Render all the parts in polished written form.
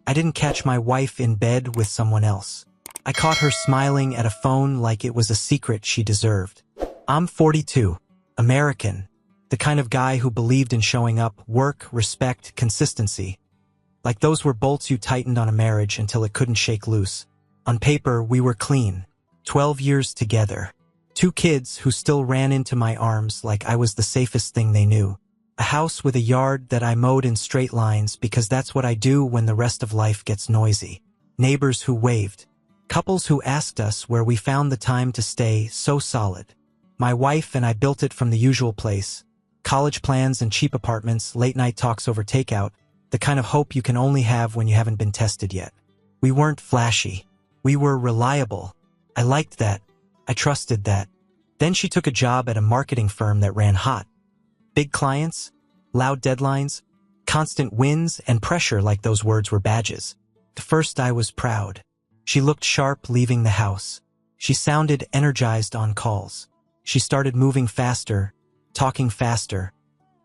I didn't catch my wife in bed with someone else. I caught her smiling at a phone like it was a secret she deserved. I'm 42, American, the kind of guy who believed in showing up, work, respect, consistency. Like those were bolts you tightened on a marriage until it couldn't shake loose. On paper, we were clean. 12 years together. 2 kids who still ran into my arms like I was the safest thing they knew. A house with a yard that I mowed in straight lines because that's what I do when the rest of life gets noisy. Neighbors who waved. Couples who asked us where we found the time to stay so solid. My wife and I built it from the usual place. College plans and cheap apartments, late-night talks over takeout, the kind of hope you can only have when you haven't been tested yet. We weren't flashy. We were reliable. I liked that. I trusted that. Then she took a job at a marketing firm that ran hot. Big clients, loud deadlines, constant wins, and pressure like those words were badges. At first I was proud. She looked sharp leaving the house. She sounded energized on calls. She started moving faster, talking faster,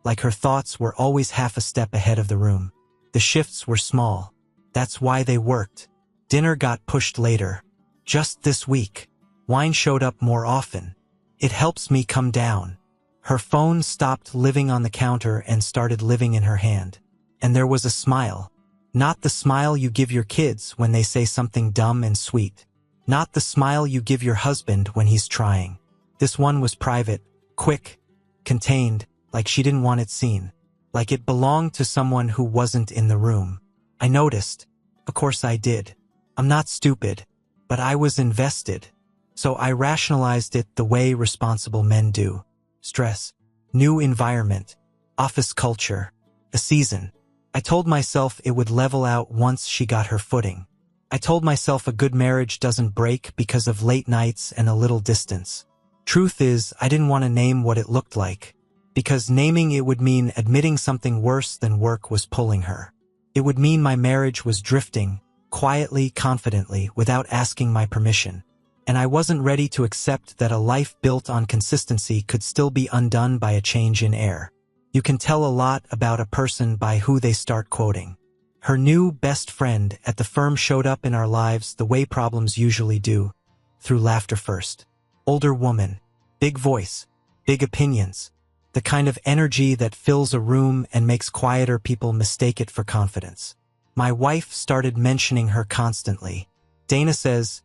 like her thoughts were always half a step ahead of the room. The shifts were small. That's why they worked. Dinner got pushed later. Just this week. Wine showed up more often. It helps me come down. Her phone stopped living on the counter and started living in her hand. And there was a smile. Not the smile you give your kids when they say something dumb and sweet. Not the smile you give your husband when he's trying. This one was private, quick, contained, like she didn't want it seen. Like it belonged to someone who wasn't in the room. I noticed. Of course I did. I'm not stupid. But I was invested. So I rationalized it the way responsible men do. Stress. New environment. Office culture. A season. I told myself it would level out once she got her footing. I told myself a good marriage doesn't break because of late nights and a little distance. Truth is, I didn't want to name what it looked like. Because naming it would mean admitting something worse than work was pulling her. It would mean my marriage was drifting, quietly, confidently, without asking my permission. And I wasn't ready to accept that a life built on consistency could still be undone by a change in air. You can tell a lot about a person by who they start quoting. Her new best friend at the firm showed up in our lives the way problems usually do, through laughter first. Older woman, big voice, big opinions, the kind of energy that fills a room and makes quieter people mistake it for confidence. My wife started mentioning her constantly. Dana says,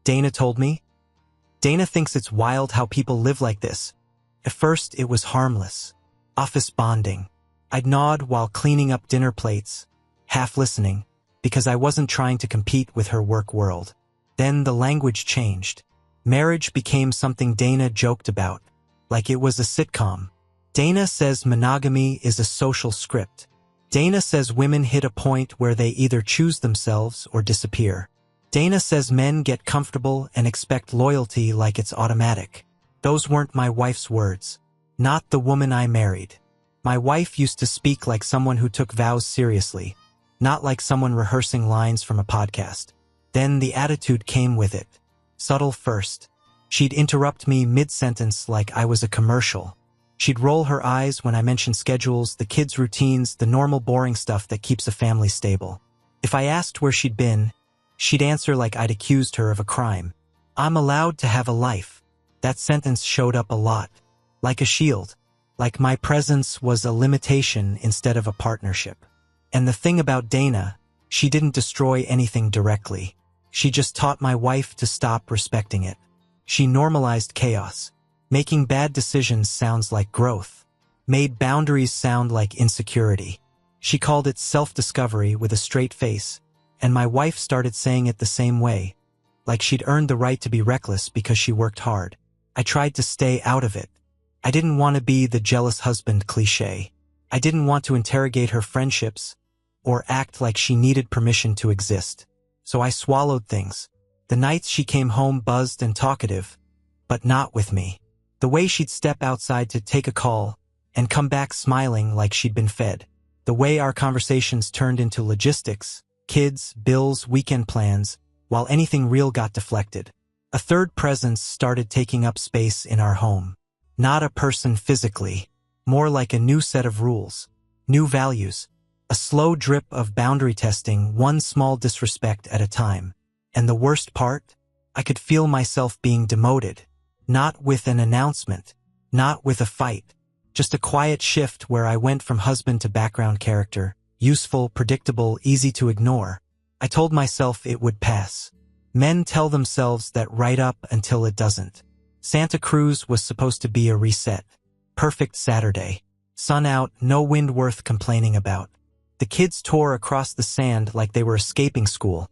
Dana told me? Dana thinks it's wild how people live like this. At first it was harmless. Office bonding. I'd nod while cleaning up dinner plates, half listening, because I wasn't trying to compete with her work world. Then the language changed. Marriage became something Dana joked about, like it was a sitcom. Dana says monogamy is a social script. Dana says women hit a point where they either choose themselves or disappear. Dana says men get comfortable and expect loyalty like it's automatic. Those weren't my wife's words. Not the woman I married. My wife used to speak like someone who took vows seriously, not like someone rehearsing lines from a podcast. Then the attitude came with it. Subtle first. She'd interrupt me mid-sentence like I was a commercial. She'd roll her eyes when I mentioned schedules, the kids' routines, the normal boring stuff that keeps a family stable. If I asked where she'd been, she'd answer like I'd accused her of a crime. I'm allowed to have a life. That sentence showed up a lot. Like a shield. Like my presence was a limitation instead of a partnership. And the thing about Dana, she didn't destroy anything directly. She just taught my wife to stop respecting it. She normalized chaos. Making bad decisions sounds like growth. Made boundaries sound like insecurity. She called it self-discovery with a straight face, and my wife started saying it the same way, like she'd earned the right to be reckless because she worked hard. I tried to stay out of it. I didn't want to be the jealous husband cliché. I didn't want to interrogate her friendships or act like she needed permission to exist. So I swallowed things. The nights she came home buzzed and talkative, but not with me. The way she'd step outside to take a call and come back smiling like she'd been fed. The way our conversations turned into logistics, kids, bills, weekend plans, while anything real got deflected. A third presence started taking up space in our home. Not a person physically, more like a new set of rules, new values, A slow drip of boundary testing, one small disrespect at a time. And the worst part? I could feel myself being demoted. Not with an announcement. Not with a fight. Just a quiet shift where I went from husband to background character. Useful, predictable, easy to ignore. I told myself it would pass. Men tell themselves that right up until it doesn't. Santa Cruz was supposed to be a reset. Perfect Saturday. Sun out, no wind worth complaining about. The kids tore across the sand like they were escaping school,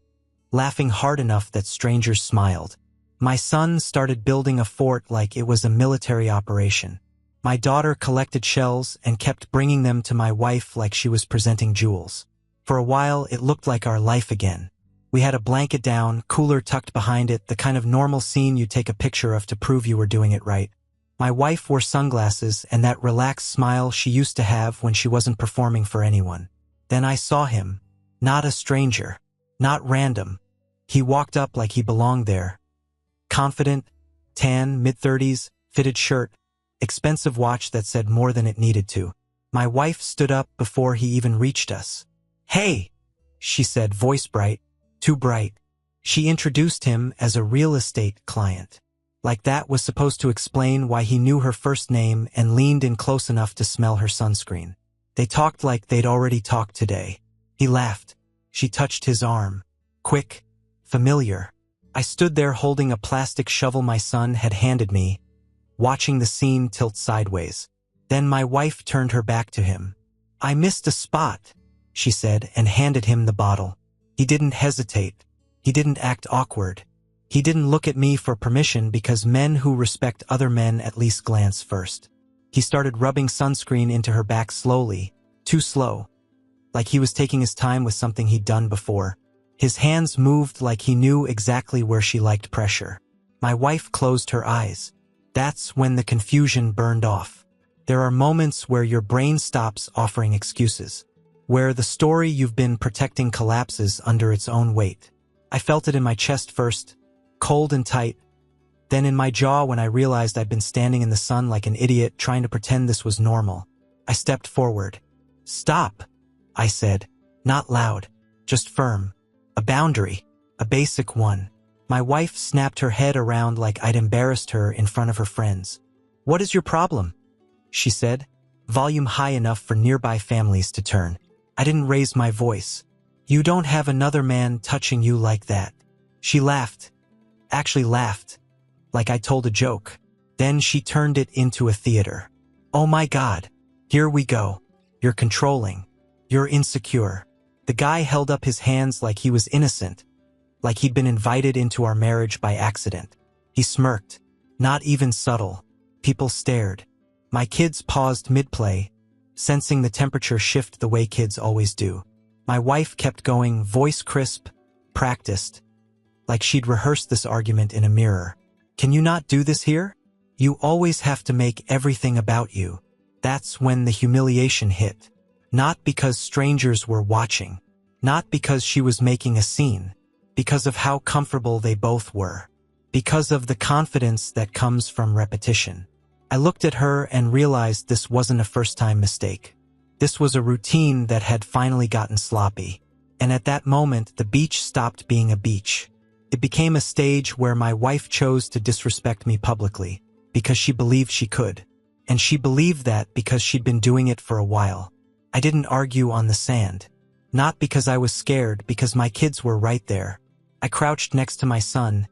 laughing hard enough that strangers smiled. My son started building a fort like it was a military operation. My daughter collected shells and kept bringing them to my wife like she was presenting jewels. For a while, it looked like our life again. We had a blanket down, cooler tucked behind it, the kind of normal scene you take a picture of to prove you were doing it right. My wife wore sunglasses and that relaxed smile she used to have when she wasn't performing for anyone. Then I saw him. Not a stranger. Not random. He walked up like he belonged there. Confident, tan, mid-30s, fitted shirt, expensive watch that said more than it needed to. My wife stood up before he even reached us. "Hey," she said, voice bright, too bright. She introduced him as a real estate client. Like that was supposed to explain why he knew her first name and leaned in close enough to smell her sunscreen. They talked like they'd already talked today. He laughed. She touched his arm. Quick, familiar. I stood there holding a plastic shovel my son had handed me, watching the scene tilt sideways. Then my wife turned her back to him. "I missed a spot," she said, and handed him the bottle. He didn't hesitate. He didn't act awkward. He didn't look at me for permission because men who respect other men at least glance first. He started rubbing sunscreen into her back slowly, too slow, like he was taking his time with something he'd done before. His hands moved like he knew exactly where she liked pressure. My wife closed her eyes. That's when the confusion burned off. There are moments where your brain stops offering excuses, where the story you've been protecting collapses under its own weight. I felt it in my chest first, cold and tight, then in my jaw when I realized I'd been standing in the sun like an idiot trying to pretend this was normal. I stepped forward. "Stop," I said, not loud, just firm. A boundary, a basic one. My wife snapped her head around like I'd embarrassed her in front of her friends. "What is your problem?" she said, volume high enough for nearby families to turn. I didn't raise my voice. "You don't have another man touching you like that." She laughed. Actually laughed. Like I told a joke. Then she turned it into a theater. "Oh my God. Here we go. You're controlling. You're insecure." The guy held up his hands like he was innocent, like he'd been invited into our marriage by accident. He smirked. Not even subtle. People stared. My kids paused mid-play, sensing the temperature shift the way kids always do. My wife kept going, voice crisp, practiced, like she'd rehearsed this argument in a mirror. "Can you not do this here? You always have to make everything about you." That's when the humiliation hit. Not because strangers were watching. Not because she was making a scene. Because of how comfortable they both were. Because of the confidence that comes from repetition. I looked at her and realized this wasn't a first-time mistake. This was a routine that had finally gotten sloppy. And at that moment, the beach stopped being a beach. It became a stage where my wife chose to disrespect me publicly, because she believed she could. And she believed that because she'd been doing it for a while. I didn't argue on the sand. Not because I was scared, because my kids were right there. I crouched next to my son,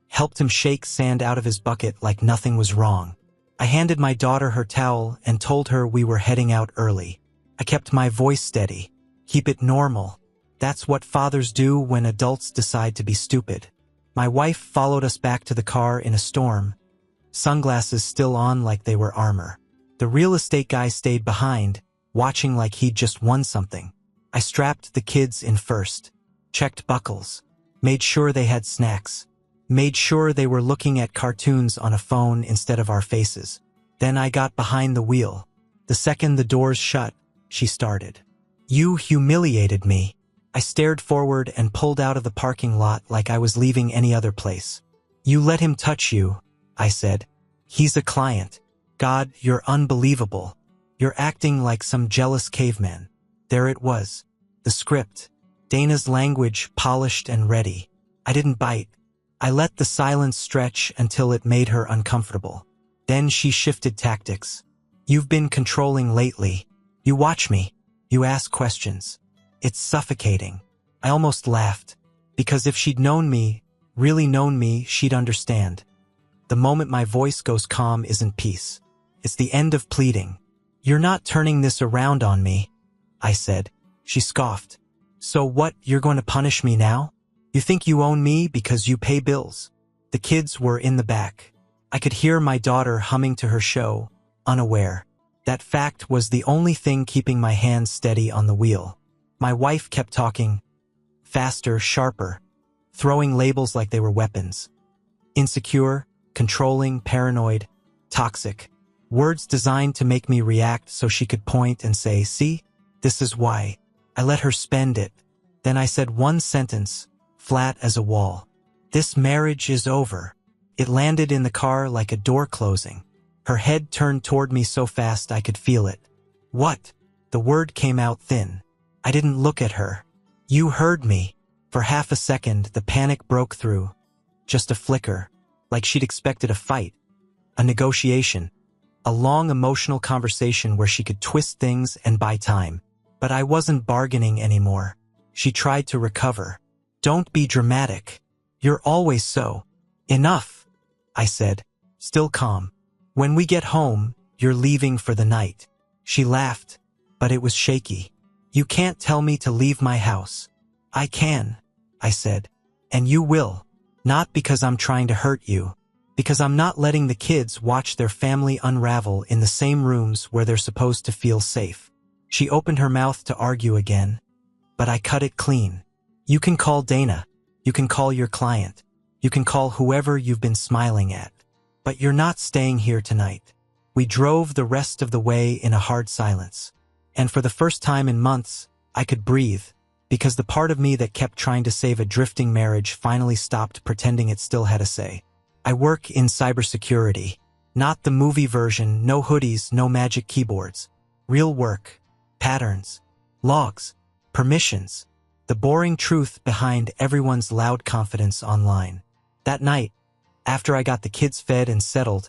helped him shake sand out of his bucket like nothing was wrong. I handed my daughter her towel and told her we were heading out early. I kept my voice steady. Keep it normal. That's what fathers do when adults decide to be stupid. My wife followed us back to the car in a storm, sunglasses still on like they were armor. The real estate guy stayed behind, watching like he'd just won something. I strapped the kids in first, checked buckles, made sure they had snacks, made sure they were looking at cartoons on a phone instead of our faces. Then I got behind the wheel. The second the doors shut, she started. "You humiliated me." I stared forward and pulled out of the parking lot like I was leaving any other place. "You let him touch you," I said. "He's a client. God, you're unbelievable. You're acting like some jealous caveman." There it was. The script. Dana's language polished and ready. I didn't bite. I let the silence stretch until it made her uncomfortable. Then she shifted tactics. You've been controlling lately. You watch me. You ask questions. It's suffocating. I almost laughed. Because if she'd known me, really known me, she'd understand. The moment my voice goes calm isn't peace. It's the end of pleading. You're not turning this around on me, I said. She scoffed. So what, you're going to punish me now? You think you own me because you pay bills? The kids were in the back. I could hear my daughter humming to her show, unaware. That fact was the only thing keeping my hands steady on the wheel. My wife kept talking. Faster, sharper. Throwing labels like they were weapons. Insecure, controlling, paranoid, toxic. Words designed to make me react so she could point and say, see, this is why. I let her spend it. Then I said one sentence, flat as a wall. This marriage is over. It landed in the car like a door closing. Her head turned toward me so fast I could feel it. What? The word came out thin. I didn't look at her. You heard me. For half a second, the panic broke through. Just a flicker, like she'd expected a fight. A negotiation. A long emotional conversation where she could twist things and buy time. But I wasn't bargaining anymore. She tried to recover. Don't be dramatic. You're always so. Enough, I said, still calm. When we get home, you're leaving for the night. She laughed, but it was shaky. You can't tell me to leave my house. I can, I said. And you will. Not because I'm trying to hurt you. Because I'm not letting the kids watch their family unravel in the same rooms where they're supposed to feel safe. She opened her mouth to argue again, but I cut it clean. You can call Dana. You can call your client. You can call whoever you've been smiling at. But you're not staying here tonight. We drove the rest of the way in a hard silence. And for the first time in months, I could breathe, because the part of me that kept trying to save a drifting marriage finally stopped pretending it still had a say. I work in cybersecurity. Not the movie version, no hoodies, no magic keyboards. Real work. Patterns, logs, permissions, the boring truth behind everyone's loud confidence online. That night, after I got the kids fed and settled,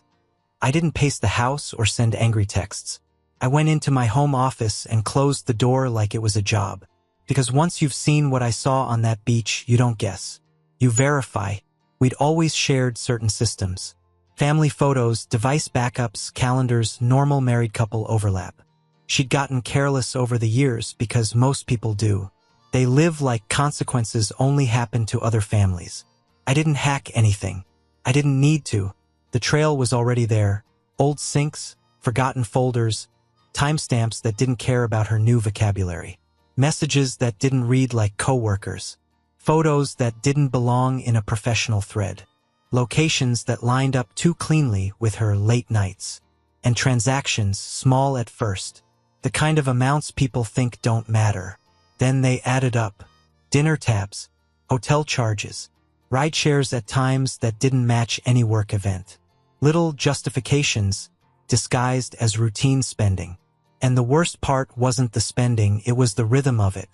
I didn't pace the house or send angry texts. I went into my home office and closed the door like it was a job. Because once you've seen what I saw on that beach, you don't guess. You verify. We'd always shared certain systems. Family photos, device backups, calendars, normal married couple overlap. She'd gotten careless over the years because most people do. They live like consequences only happen to other families. I didn't hack anything. I didn't need to. The trail was already there. Old syncs, forgotten folders, timestamps that didn't care about her new vocabulary. Messages that didn't read like coworkers. Photos that didn't belong in a professional thread. Locations that lined up too cleanly with her late nights. And transactions, small at first. The kind of amounts people think don't matter. Then they added up. Dinner tabs, hotel charges, ride shares at times that didn't match any work event. Little justifications disguised as routine spending. And the worst part wasn't the spending, it was the rhythm of it.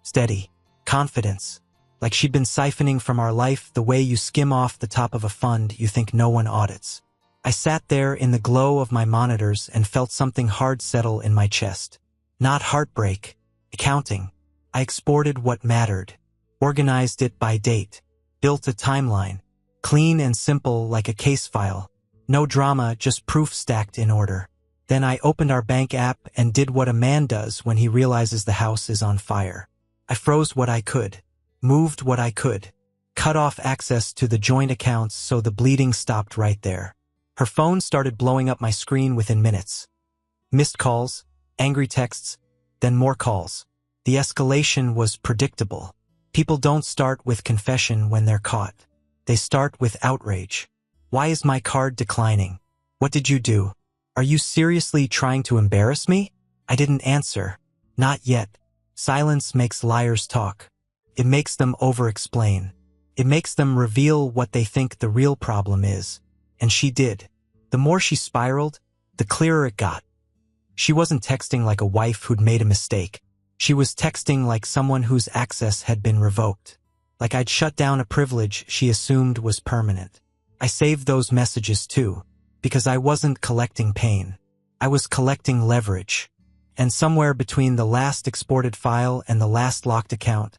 Steady. Confidence. Like she'd been siphoning from our life the way you skim off the top of a fund you think no one audits. I sat there in the glow of my monitors and felt something hard settle in my chest. Not heartbreak. Accounting. I exported what mattered. Organized it by date. Built a timeline. Clean and simple like a case file. No drama, just proof stacked in order. Then I opened our bank app and did what a man does when he realizes the house is on fire. I froze what I could. Moved what I could. Cut off access to the joint accounts so the bleeding stopped right there. Her phone started blowing up my screen within minutes. Missed calls, angry texts, then more calls. The escalation was predictable. People don't start with confession when they're caught. They start with outrage. Why is my card declining? What did you do? Are you seriously trying to embarrass me? I didn't answer. Not yet. Silence makes liars talk. It makes them over-explain. It makes them reveal what they think the real problem is. And she did. The more she spiraled, the clearer it got. She wasn't texting like a wife who'd made a mistake. She was texting like someone whose access had been revoked. Like I'd shut down a privilege she assumed was permanent. I saved those messages too, because I wasn't collecting pain. I was collecting leverage. And somewhere between the last exported file and the last locked account,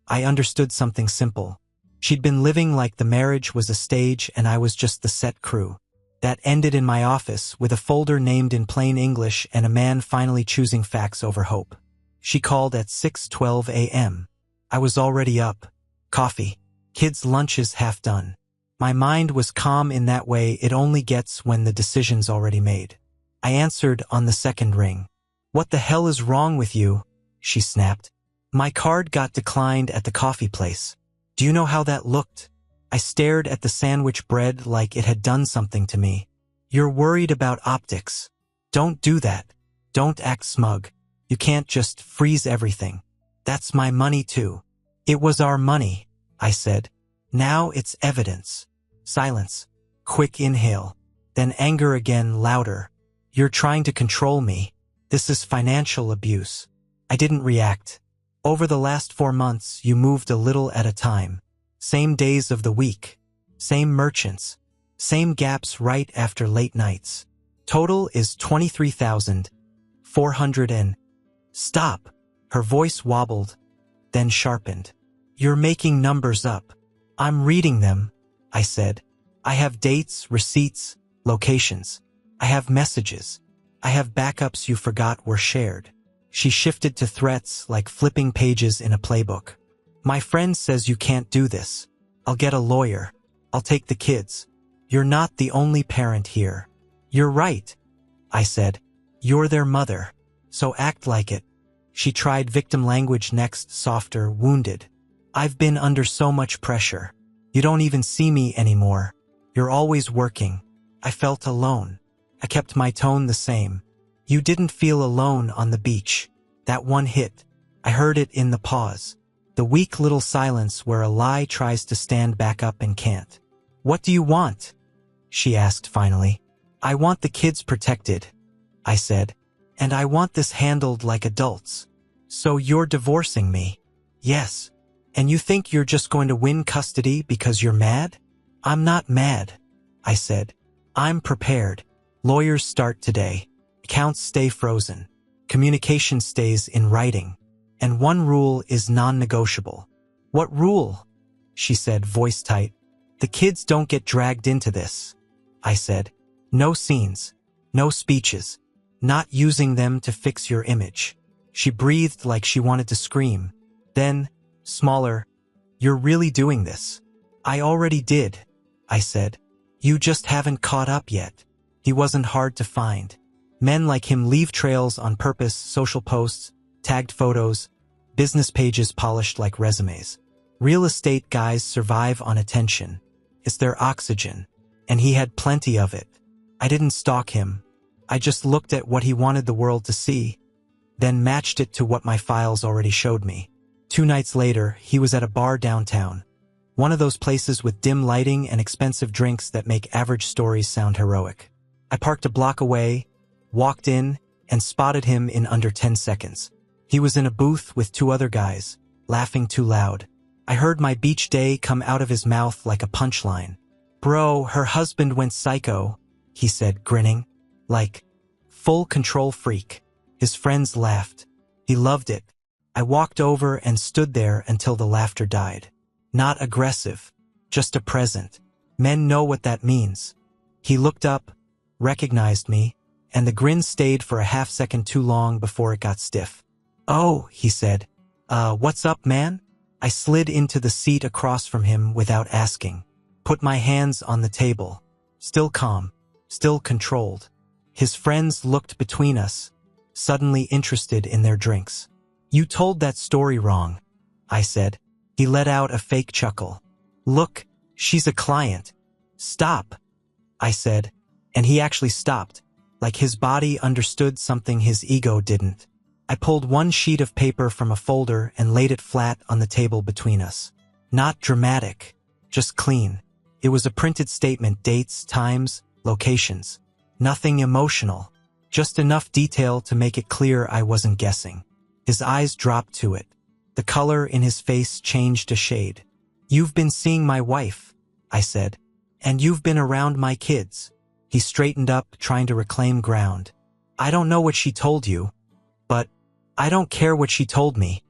I understood something simple. She'd been living like the marriage was a stage and I was just the set crew. That ended in my office with a folder named in plain English and a man finally choosing facts over hope. She called at 6:12 a.m. I was already up. Coffee. Kids' lunches half done. My mind was calm in that way it only gets when the decision's already made. I answered on the second ring. "What the hell is wrong with you?" she snapped. "My card got declined at the coffee place. Do you know how that looked?" I stared at the sandwich bread like it had done something to me. "You're worried about optics. Don't do that. Don't act smug. You can't just freeze everything. That's my money too." "It was our money," I said. "Now it's evidence." Silence. Quick inhale. Then anger again, louder. "You're trying to control me. This is financial abuse." I didn't react. "Over the last 4 months, you moved a little at a time. Same days of the week. Same merchants. Same gaps right after late nights. Total is 23,400 and—" "Stop." Her voice wobbled, then sharpened. "You're making numbers up." "I'm reading them," I said. "I have dates, receipts, locations. I have messages. I have backups you forgot were shared." She shifted to threats like flipping pages in a playbook. "My friend says you can't do this. I'll get a lawyer. I'll take the kids. You're not the only parent here." "You're right," I said. "You're their mother. So act like it." She tried victim language next, softer, wounded. "I've been under so much pressure. You don't even see me anymore. You're always working." I felt alone. I kept my tone the same. "You didn't feel alone on the beach. That one hit. I heard it in the pause. The weak little silence where a lie tries to stand back up and can't." "What do you want?" she asked finally. "I want the kids protected," I said. "And I want this handled like adults." "So you're divorcing me?" "Yes. And you think you're just going to win custody because you're mad?" "I'm not mad," I said. "I'm prepared. Lawyers start today. Accounts stay frozen. Communication stays in writing. And one rule is non-negotiable." "What rule?" she said, voice tight. "The kids don't get dragged into this," I said. "No scenes. No speeches. Not using them to fix your image." She breathed like she wanted to scream. Then, smaller, "You're really doing this?" "I already did," I said. "You just haven't caught up yet." He wasn't hard to find. Men like him leave trails on purpose, social posts, tagged photos, business pages polished like resumes. Real estate guys survive on attention. It's their oxygen. And he had plenty of it. I didn't stalk him. I just looked at what he wanted the world to see, then matched it to what my files already showed me. 2 nights later, he was at a bar downtown. One of those places with dim lighting and expensive drinks that make average stories sound heroic. I parked a block away, walked in, and spotted him in under 10 seconds. He was in a booth with 2 other guys, laughing too loud. I heard my beach day come out of his mouth like a punchline. "Bro, her husband went psycho," he said, grinning. Like, full control freak. His friends laughed. He loved it. I walked over and stood there until the laughter died. Not aggressive, just a present. Men know what that means. He looked up, recognized me, and the grin stayed for a half second too long before it got stiff. "Oh," he said. What's up, man?" I slid into the seat across from him without asking. Put my hands on the table. Still calm, still controlled. His friends looked between us, suddenly interested in their drinks. "You told that story wrong," I said. He let out a fake chuckle. "Look, she's a client." "Stop," I said, and he actually stopped, like his body understood something his ego didn't. I pulled one sheet of paper from a folder and laid it flat on the table between us. Not dramatic, just clean. It was a printed statement, dates, times, locations. Nothing emotional, just enough detail to make it clear I wasn't guessing. His eyes dropped to it. The color in his face changed a shade. "You've been seeing my wife," I said. "And you've been around my kids." He straightened up, trying to reclaim ground. "I don't know what she told you, but I don't care what she told me,"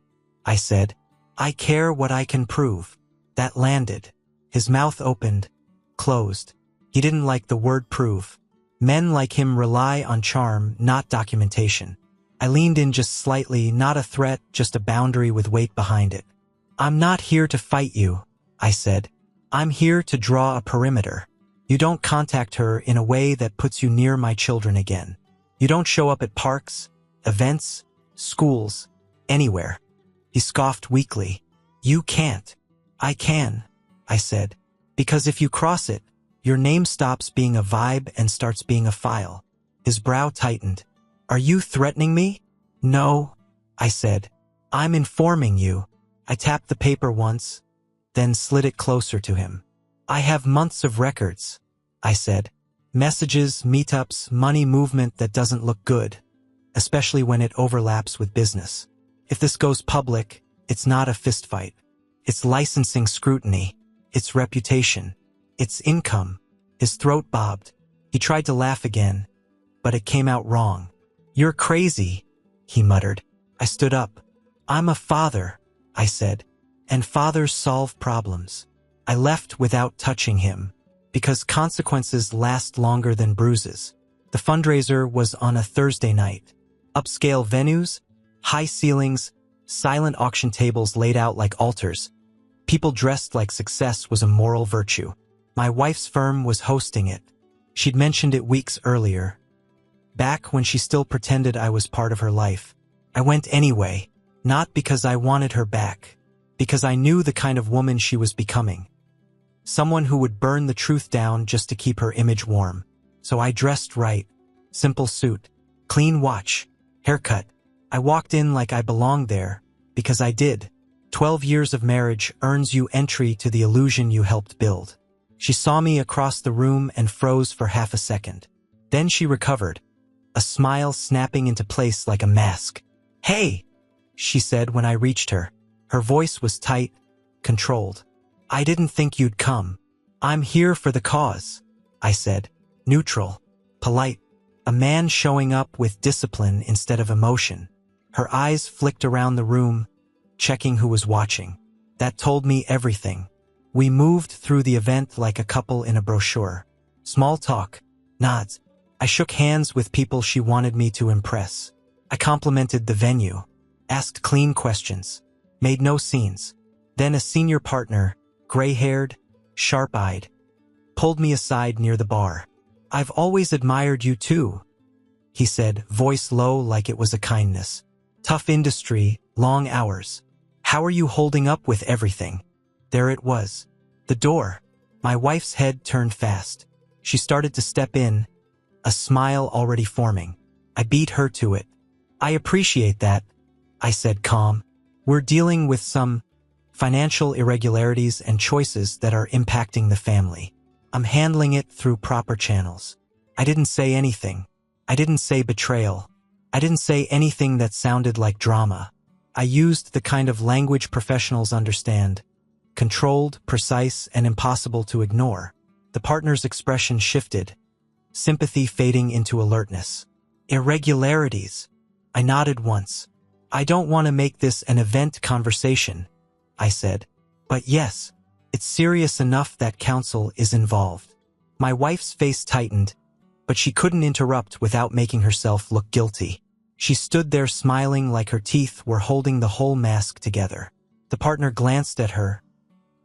I said. "I care what I can prove." That landed. His mouth opened, closed. He didn't like the word prove. Men like him rely on charm, not documentation. I leaned in just slightly, not a threat, just a boundary with weight behind it. "I'm not here to fight you," I said. "I'm here to draw a perimeter. You don't contact her in a way that puts you near my children again. You don't show up at parks, events, schools, anywhere." He scoffed weakly. "You can't." "I can," I said. "Because if you cross it, your name stops being a vibe and starts being a file." His brow tightened. "Are you threatening me?" "No," I said. "I'm informing you." I tapped the paper once, then slid it closer to him. "I have months of records," I said. "Messages, meetups, money movement that doesn't look good, especially when it overlaps with business. If this goes public, it's not a fistfight. It's licensing scrutiny. It's reputation. It's income." His throat bobbed. He tried to laugh again, but it came out wrong. "You're crazy," he muttered. I stood up. "I'm a father," I said, "and fathers solve problems." I left without touching him, because consequences last longer than bruises. The fundraiser was on a Thursday night. Upscale venues, high ceilings, silent auction tables laid out like altars. People dressed like success was a moral virtue. My wife's firm was hosting it. She'd mentioned it weeks earlier, back when she still pretended I was part of her life. I went anyway, not because I wanted her back, because I knew the kind of woman she was becoming. Someone who would burn the truth down just to keep her image warm. So I dressed right. Simple suit, clean watch, haircut. I walked in like I belonged there, because I did. 12 years of marriage earns you entry to the illusion you helped build. She saw me across the room and froze for half a second. Then she recovered, a smile snapping into place like a mask. "Hey," she said when I reached her. Her voice was tight, controlled. "I didn't think you'd come." "I'm here for the cause," I said, neutral, polite, a man showing up with discipline instead of emotion. Her eyes flicked around the room, checking who was watching. That told me everything. We moved through the event like a couple in a brochure. Small talk, nods. I shook hands with people she wanted me to impress. I complimented the venue, asked clean questions, made no scenes. Then a senior partner, gray-haired, sharp-eyed, pulled me aside near the bar. "I've always admired you too," he said, voice low like it was a kindness. "Tough industry, long hours. How are you holding up with everything?" There it was. The door. My wife's head turned fast. She started to step in, a smile already forming. I beat her to it. "I appreciate that," I said, calm. "We're dealing with some financial irregularities and choices that are impacting the family. I'm handling it through proper channels." I didn't say anything. I didn't say betrayal. I didn't say anything that sounded like drama. I used the kind of language professionals understand. Controlled, precise, and impossible to ignore. The partner's expression shifted, sympathy fading into alertness. "Irregularities." I nodded once. "I don't want to make this an event conversation," I said. "But yes, it's serious enough that counsel is involved." My wife's face tightened, but she couldn't interrupt without making herself look guilty. She stood there smiling like her teeth were holding the whole mask together. The partner glanced at her,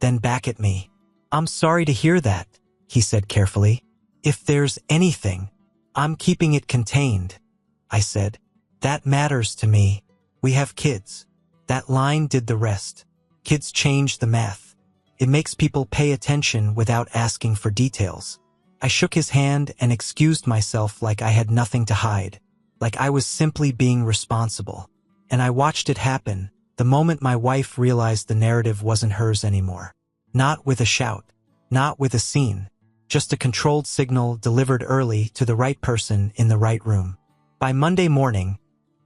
then back at me. "I'm sorry to hear that," he said carefully. "If there's anything, I'm keeping it contained," I said. "That matters to me. We have kids." That line did the rest. Kids change the math. It makes people pay attention without asking for details. I shook his hand and excused myself like I had nothing to hide, like I was simply being responsible. And I watched it happen, the moment my wife realized the narrative wasn't hers anymore. Not with a shout, not with a scene, just a controlled signal delivered early to the right person in the right room. By Monday morning,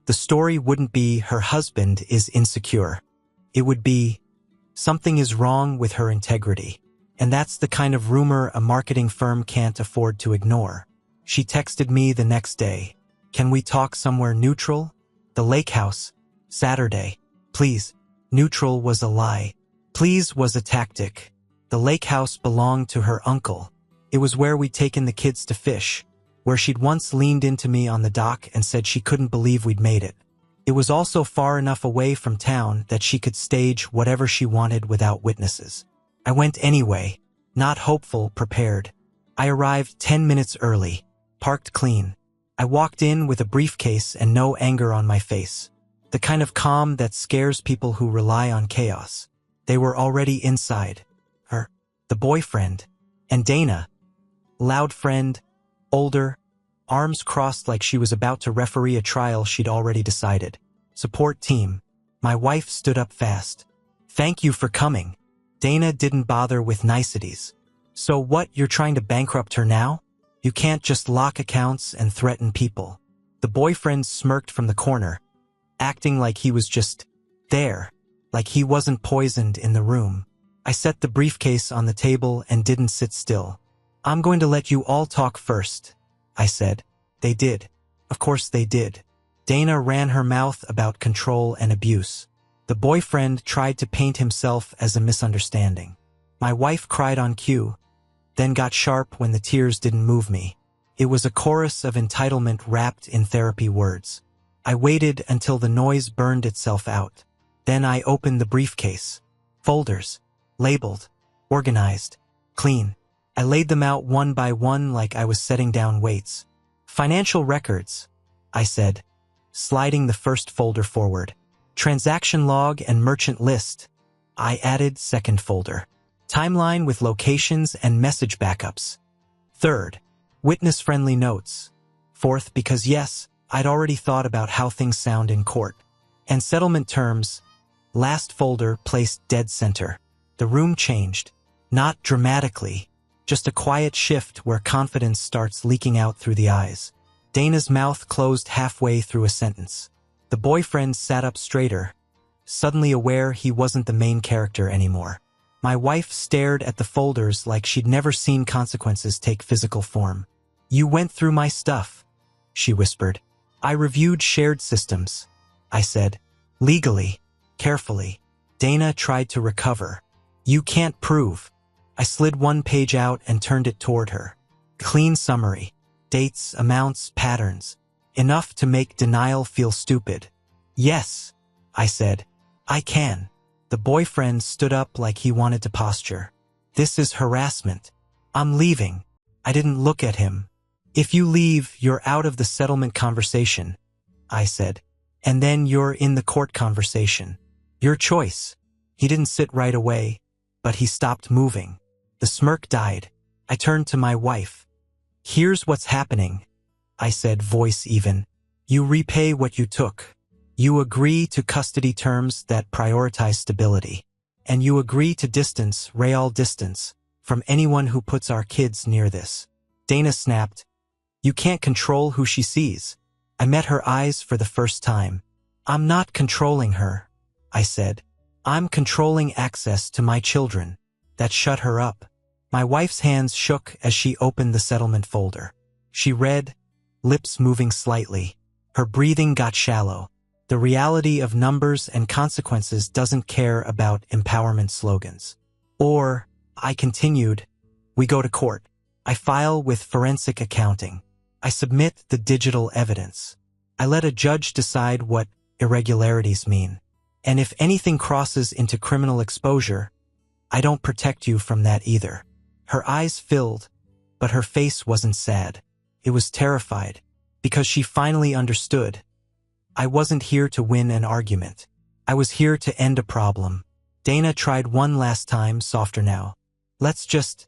The story wouldn't be her husband is insecure. It would be something is wrong with her integrity. And that's the kind of rumor a marketing firm can't afford to ignore. She texted me the next day. Can we talk somewhere neutral? The lake house. Saturday. Please. Neutral was a lie. Please was a tactic. The lake house belonged to her uncle. It was where we'd taken the kids to fish, where she'd once leaned into me on the dock and said she couldn't believe we'd made it. It was also far enough away from town that she could stage whatever she wanted without witnesses. I went anyway, not hopeful, prepared. I arrived 10 minutes early, parked clean. I walked in with a briefcase and no anger on my face. The kind of calm that scares people who rely on chaos. They were already inside. Her, the boyfriend, and Dana. Loud friend, older, arms crossed like she was about to referee a trial she'd already decided. Support team. My wife stood up fast. Thank you for coming. Dana didn't bother with niceties. So what, you're trying to bankrupt her now? You can't just lock accounts and threaten people. The boyfriend smirked from the corner, acting like he was just there, like he wasn't poisoned in the room. I set the briefcase on the table and didn't sit still. I'm going to let you all talk first, I said. They did. Of course they did. Dana ran her mouth about control and abuse. The boyfriend tried to paint himself as a misunderstanding. My wife cried on cue, then got sharp when the tears didn't move me. It was a chorus of entitlement wrapped in therapy words. I waited until the noise burned itself out. Then I opened the briefcase. Folders. Labeled. Organized. Clean. I laid them out one by one like I was setting down weights. Financial records, I said, sliding the first folder forward. Transaction log and merchant list. I added second folder. Timeline with locations and message backups. Third, witness-friendly notes. Fourth, because yes, I'd already thought about how things sound in court. And settlement terms. Last folder placed dead center. The room changed. Not dramatically, just a quiet shift where confidence starts leaking out through the eyes. Dana's mouth closed halfway through a sentence. The boyfriend sat up straighter, suddenly aware he wasn't the main character anymore. My wife stared at the folders like she'd never seen consequences take physical form. You went through my stuff, she whispered. I reviewed shared systems, I said. Legally, carefully. Dana tried to recover. You can't prove. I slid one page out and turned it toward her. Clean summary. Dates, amounts, patterns. Enough to make denial feel stupid. Yes, I said. I can. The boyfriend stood up like he wanted to posture. This is harassment. I'm leaving. I didn't look at him. If you leave, you're out of the settlement conversation, I said. And then you're in the court conversation. Your choice. He didn't sit right away, but he stopped moving. The smirk died. I turned to my wife. Here's what's happening, I said, voice even. You repay what you took. You agree to custody terms that prioritize stability. And you agree to distance, real distance, from anyone who puts our kids near this. Dana snapped. You can't control who she sees. I met her eyes for the first time. I'm not controlling her, I said. I'm controlling access to my children. That shut her up. My wife's hands shook as she opened the settlement folder. She read, lips moving slightly. Her breathing got shallow. The reality of numbers and consequences doesn't care about empowerment slogans. Or, I continued, we go to court. I file with forensic accounting. I submit the digital evidence. I let a judge decide what irregularities mean. And if anything crosses into criminal exposure, I don't protect you from that either. Her eyes filled, but her face wasn't sad. It was terrified, because she finally understood. I wasn't here to win an argument. I was here to end a problem. Dana tried one last time, softer now. Let's just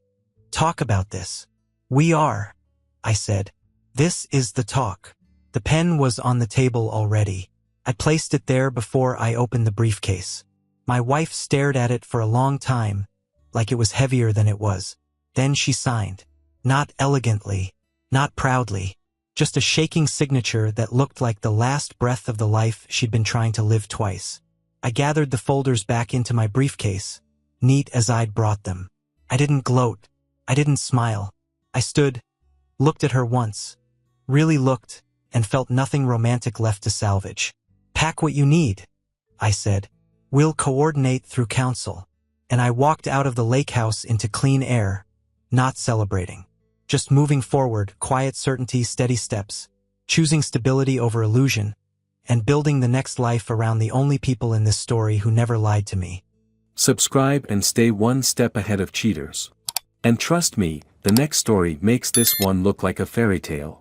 talk about this. We are, I said. This is the talk. The pen was on the table already. I placed it there before I opened the briefcase. My wife stared at it for a long time, like it was heavier than it was. Then she signed. Not elegantly, not proudly, Just a shaking signature that looked like the last breath of the life she'd been trying to live twice. I gathered the folders back into my briefcase, neat as I'd brought them. I didn't gloat. I didn't smile. I stood, looked at her once, really looked, and felt nothing romantic left to salvage. "Pack what you need," I said. "We'll coordinate through council." And I walked out of the lake house into clean air, not celebrating. Just moving forward, quiet certainty, steady steps, choosing stability over illusion, and building the next life around the only people in this story who never lied to me. Subscribe and stay one step ahead of cheaters. And trust me, the next story makes this one look like a fairy tale.